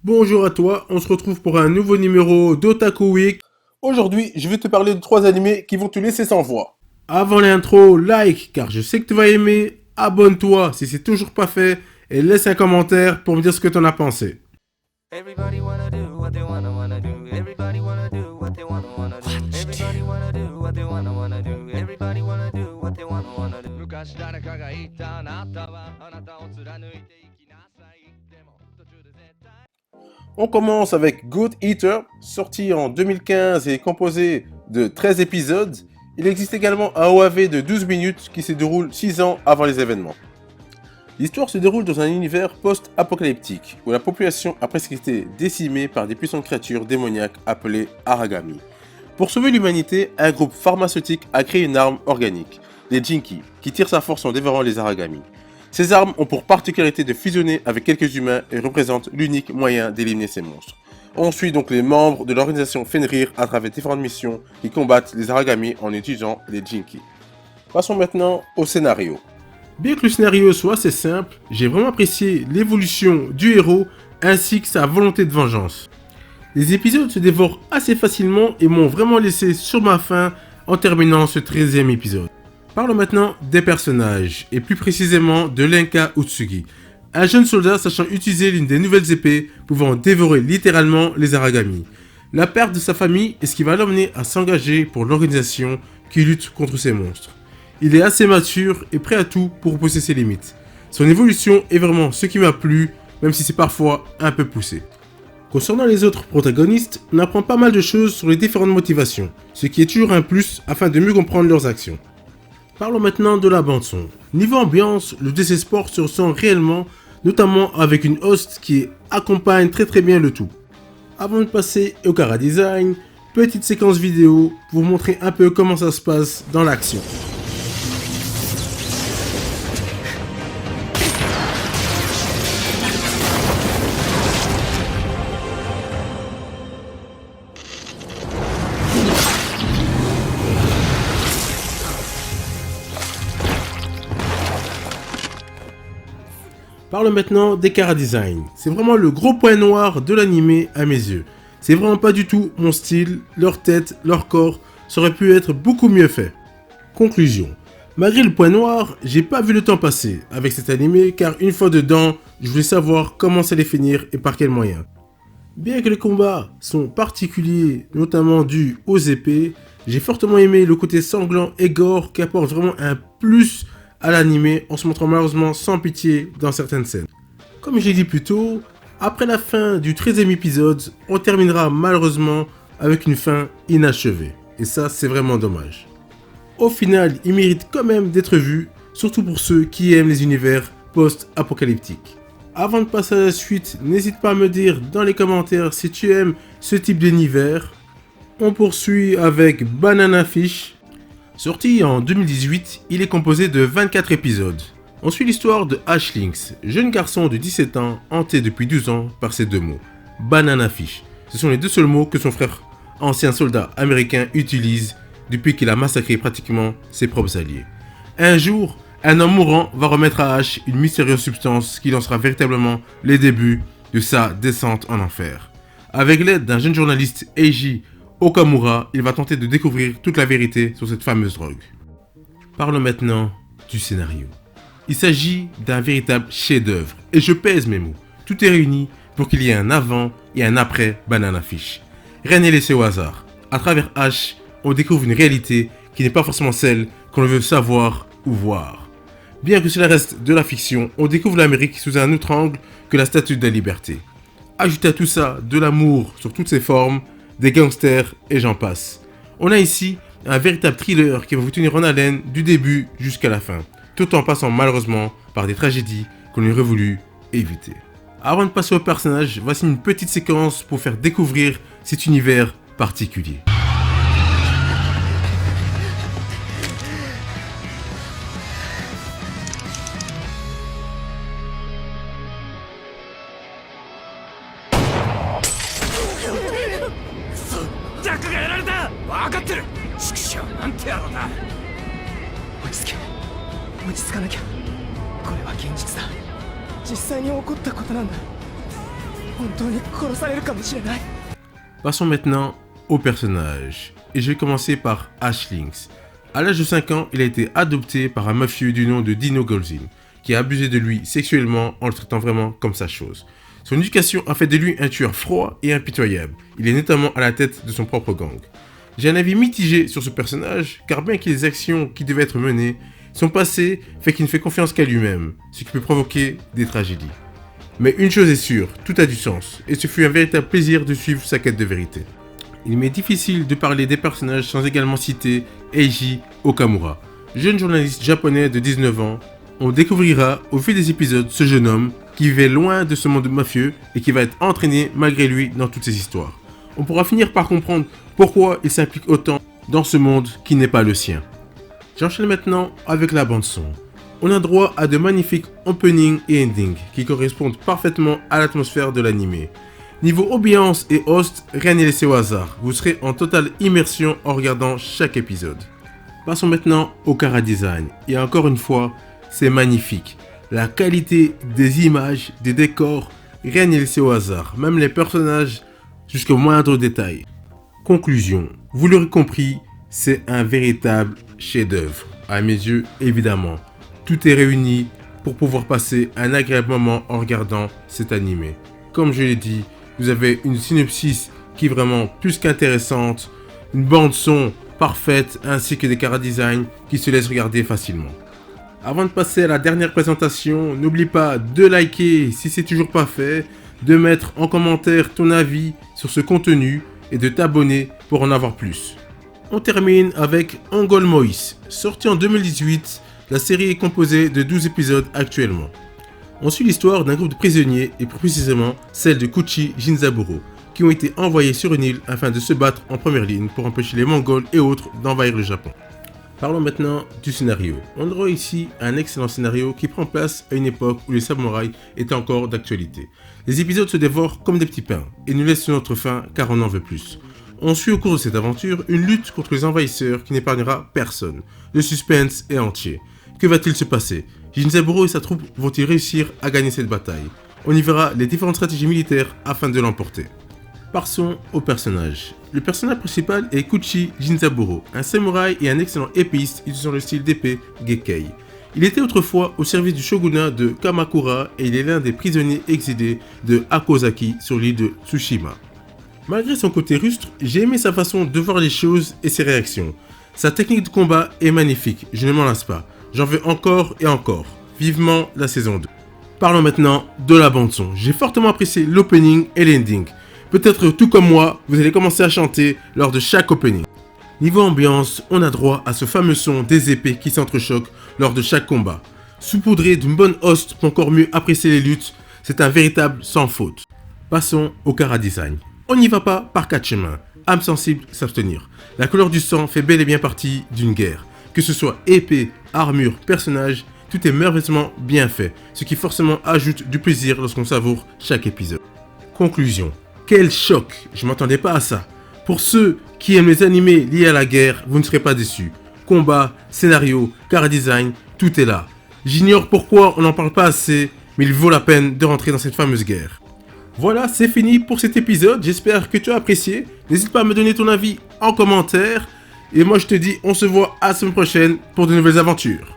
Bonjour à toi, on se retrouve pour un nouveau numéro d'Otaku Week. Aujourd'hui, je vais te parler de 3 animés qui vont te laisser sans voix. Avant l'intro, like car je sais que tu vas aimer, abonne-toi si c'est toujours pas fait et laisse un commentaire pour me dire ce que t'en as pensé. Everybody wanna do what they wanna do. Everybody wanna do what they wanna do. Everybody wanna do what they wanna do. Everybody wanna do what they wanna do. 昔誰かが言ったあなたはあなたを貫いていきなさい。でも途中で絶対 On commence avec Good Eater, sorti en 2015 et composé de 13 épisodes. Il existe également un OAV de 12 minutes qui se déroule 6 ans avant les événements. L'histoire se déroule dans un univers post-apocalyptique où la population a presque été décimée par des puissantes créatures démoniaques appelées Aragami. Pour sauver l'humanité, un groupe pharmaceutique a créé une arme organique, les Jinki, qui tire sa force en dévorant les Aragami. Ces armes ont pour particularité de fusionner avec quelques humains et représentent l'unique moyen d'éliminer ces monstres. On suit donc les membres de l'organisation Fenrir à travers différentes missions qui combattent les Aragami en utilisant les Jinki. Passons maintenant au scénario. Bien que le scénario soit assez simple, j'ai vraiment apprécié l'évolution du héros ainsi que sa volonté de vengeance. Les épisodes se dévorent assez facilement et m'ont vraiment laissé sur ma faim en terminant ce 13e épisode. Parlons maintenant des personnages, et plus précisément de Lenka Utsugi, un jeune soldat sachant utiliser l'une des nouvelles épées pouvant dévorer littéralement les Aragami. La perte de sa famille est ce qui va l'emmener à s'engager pour l'organisation qui lutte contre ces monstres. Il est assez mature et prêt à tout pour repousser ses limites. Son évolution est vraiment ce qui m'a plu, même si c'est parfois un peu poussé. Concernant les autres protagonistes, on apprend pas mal de choses sur les différentes motivations, ce qui est toujours un plus afin de mieux comprendre leurs actions. Parlons maintenant de la bande son. Niveau ambiance, le DC Sport se ressent réellement, notamment avec une host qui accompagne très bien le tout. Avant de passer au Chara Design, petite séquence vidéo pour vous montrer un peu comment ça se passe dans l'action. Parlons maintenant des Chara Design. C'est vraiment le gros point noir de l'anime à mes yeux. C'est vraiment pas du tout mon style, leur tête, leur corps, ça aurait pu être beaucoup mieux fait. Conclusion. Malgré le point noir, j'ai pas vu le temps passer avec cet anime car une fois dedans, je voulais savoir comment ça allait finir et par quels moyens. Bien que les combats sont particuliers, notamment dus aux épées, j'ai fortement aimé le côté sanglant et gore qui apporte vraiment un plus à l'anime en se montrant malheureusement sans pitié dans certaines scènes. Comme j'ai dit plus tôt, après la fin du 13e épisode, on terminera malheureusement avec une fin inachevée. Et ça, c'est vraiment dommage. Au final, il mérite quand même d'être vu, surtout pour ceux qui aiment les univers post-apocalyptiques. Avant de passer à la suite, n'hésite pas à me dire dans les commentaires si tu aimes ce type d'univers. On poursuit avec Banana Fish. Sorti en 2018, il est composé de 24 épisodes. On suit l'histoire de Ash Lynx, jeune garçon de 17 ans, hanté depuis 12 ans par ces deux mots. Banana Fish. Ce sont les deux seuls mots que son frère, ancien soldat américain, utilise depuis qu'il a massacré pratiquement ses propres alliés. Un jour, un homme mourant va remettre à Ash une mystérieuse substance qui lancera véritablement les débuts de sa descente en enfer. Avec l'aide d'un jeune journaliste, Eiji Okamura, il va tenter de découvrir toute la vérité sur cette fameuse drogue. Parlons maintenant du scénario. Il s'agit d'un véritable chef-d'œuvre, et je pèse mes mots. Tout est réuni pour qu'il y ait un avant et un après Banana Fish. Rien n'est laissé au hasard. À travers Ash, on découvre une réalité qui n'est pas forcément celle qu'on veut savoir ou voir. Bien que cela reste de la fiction, on découvre l'Amérique sous un autre angle que la Statue de la Liberté. Ajoutez à tout ça de l'amour sur toutes ses formes, des gangsters et j'en passe. On a ici un véritable thriller qui va vous tenir en haleine du début jusqu'à la fin, tout en passant malheureusement par des tragédies qu'on aurait voulu éviter. Avant de passer au personnage, voici une petite séquence pour faire découvrir cet univers particulier. 本当に殺されるかもしれない。 Passons maintenant aux personnages. Et je vais commencer par Ash Lynx. À l'âge de 5 ans, il a été adopté par un mafieux du nom de Dino Golzin, qui a abusé de lui sexuellement en le traitant vraiment comme sa chose. Son éducation a fait de lui un tueur froid et impitoyable. Il est notamment à la tête de son propre gang. J'ai un avis mitigé sur ce personnage, car bien que les actions qui devaient être menées, son passé fait qu'il ne fait confiance qu'à lui-même, ce qui peut provoquer des tragédies. Mais une chose est sûre, tout a du sens, et ce fut un véritable plaisir de suivre sa quête de vérité. Il m'est difficile de parler des personnages sans également citer Eiji Okamura, jeune journaliste japonais de 19 ans. On découvrira au fil des épisodes ce jeune homme qui vivait loin de ce monde mafieux et qui va être entraîné malgré lui dans toutes ces histoires. On pourra finir par comprendre pourquoi il s'implique autant dans ce monde qui n'est pas le sien. J'enchaîne maintenant avec la bande son. On a droit à de magnifiques openings et endings qui correspondent parfaitement à l'atmosphère de l'anime. Niveau ambiance et host, rien n'est laissé au hasard. Vous serez en totale immersion en regardant chaque épisode. Passons maintenant au chara design. Et encore une fois, c'est magnifique. La qualité des images, des décors, rien n'est laissé au hasard. Même les personnages jusqu'au moindre détail. Conclusion. Vous l'aurez compris, c'est un véritable chef-d'œuvre. À mes yeux, évidemment. Tout est réuni pour pouvoir passer un agréable moment en regardant cet animé. Comme je l'ai dit, vous avez une synopsis qui est vraiment plus qu'intéressante, une bande son parfaite ainsi que des chara design qui se laissent regarder facilement. Avant de passer à la dernière présentation, n'oublie pas de liker si c'est toujours pas fait, de mettre en commentaire ton avis sur ce contenu et de t'abonner pour en avoir plus. On termine avec Angol Moïse. Sorti en 2018, la série est composée de 12 épisodes actuellement. On suit l'histoire d'un groupe de prisonniers et plus précisément celle de Kuchi Jinzaburo qui ont été envoyés sur une île afin de se battre en première ligne pour empêcher les Mongols et autres d'envahir le Japon. Parlons maintenant du scénario. On aura ici un excellent scénario qui prend place à une époque où les samouraïs étaient encore d'actualité. Les épisodes se dévorent comme des petits pains et nous laissent sur notre faim car on en veut plus. On suit au cours de cette aventure une lutte contre les envahisseurs qui n'épargnera personne. Le suspense est entier. Que va-t-il se passer? Jinzaburo et sa troupe vont-ils réussir à gagner cette bataille? On y verra les différentes stratégies militaires afin de l'emporter. Passons au personnage. Le personnage principal est Kuchi Jinzaburo, un samouraï et un excellent épéiste utilisant le style d'épée Gekkei. Il était autrefois au service du shogunat de Kamakura et il est l'un des prisonniers exilés de Hakozaki sur l'île de Tsushima. Malgré son côté rustre, j'ai aimé sa façon de voir les choses et ses réactions. Sa technique de combat est magnifique, je ne m'en lasse pas. J'en veux encore et encore. Vivement la saison 2. Parlons maintenant de la bande son. J'ai fortement apprécié l'opening et l'ending. Peut-être tout comme moi, vous allez commencer à chanter lors de chaque opening. Niveau ambiance, on a droit à ce fameux son des épées qui s'entrechoquent lors de chaque combat. Saupoudré d'une bonne host pour encore mieux apprécier les luttes, c'est un véritable sans faute. Passons au chara design. On n'y va pas par quatre chemins. Âme sensible, s'abstenir. La couleur du sang fait bel et bien partie d'une guerre. Que ce soit épée, armure, personnage, tout est merveilleusement bien fait, ce qui forcément ajoute du plaisir lorsqu'on savoure chaque épisode. Conclusion. Quel choc, je m'attendais pas à ça. Pour ceux qui aiment les animés liés à la guerre, vous ne serez pas déçus. Combat, scénario, chara design, tout est là. J'ignore pourquoi on n'en parle pas assez, mais il vaut la peine de rentrer dans cette fameuse guerre. Voilà, c'est fini pour cet épisode, j'espère que tu as apprécié. N'hésite pas à me donner ton avis en commentaire. Et moi je te dis, on se voit à la semaine prochaine pour de nouvelles aventures.